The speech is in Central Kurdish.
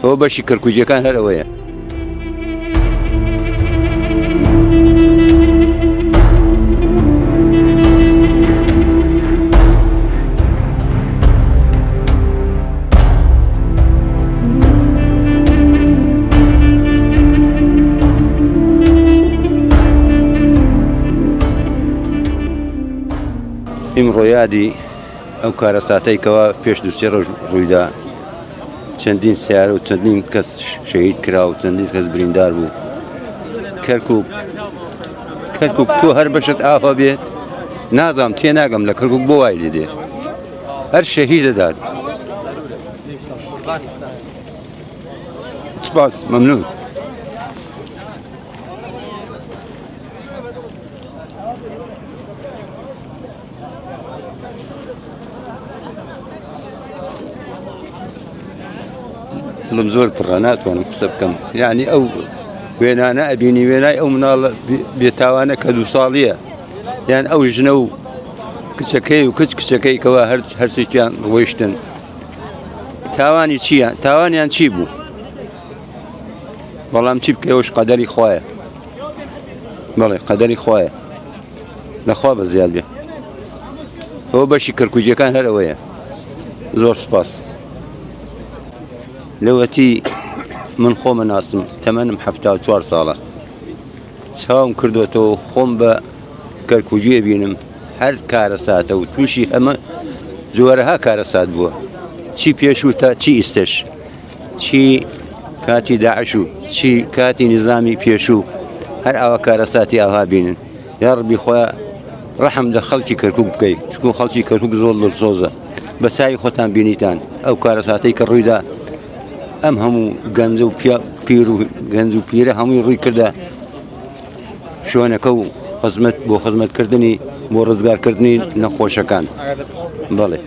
ئەوە بەشی کەرکووجیەکان هەرەوەیە. ئیمڕۆ یادی ئەو کارەساتەیەکەوە پێش دووسێ ڕۆژ ڕوویدا، چەندین سیارە و چەندین کەس شەهید کرا و چەندین کەس بریندار بوو. کەرکووک تۆ هەر بەشت ئاوا بێت، نازانم تێناگەم لە کەرکووک بۆ وای لێ دێ، هەر شەهید دەدات. سپاس، مەمنون. دڵم زۆر پڕە، ناتوانم قسە بکەم. یعنی ئەو وێنانە ئەبینی، وێنای ئەو مناڵە بێتاوانە کە 2 ساڵیە، یان ئەو ژنە و کچەکەی و کچەکەی کەوا هەرچێکیان ڕۆیشتن. تاوانی چییان؟ تاوانیان چی بوو؟ بەڵام چی بکە، ئەوش قەدەری خوایە. بەڵێ قەدەری خوایە، لەخوا بە زیاد بێ. ئەوە بەشی کەرکووجیەکان هەرەوەیە. زۆر سپاس. لەوەتی من خۆمە ناسم، تەمەنم 74 ساڵە، چاوم کردوێتەوە خۆم بە کەرکووجیە بینم، هەر کارەساتە و تووشی ئەمە جۆرەها کارەسات بووە، چی پێشووتە چی ئیستش، چی کاتی داعش و چی کاتی نظامی پێشوو، هەر ئاوا کارەساتی ئاوا بینن. یا ڕەبی خۆیان ڕەحم لە خەڵکی کەرکووک بکەیت، چکۆ خەڵکی کەرکووک زۆر دڵسۆزە. بە چاوی خۆتان بینیتان ئەو کارەساتەی کە ڕوویدا، ئەم هەموو گەنجە و پیر و گەنج و پیرە هەمووی ڕووی کردە شوێنەکە و خزمەت بۆ خزمەتکردنی، بۆ ڕزگارکردنی نەخۆشەکان. بەڵێ.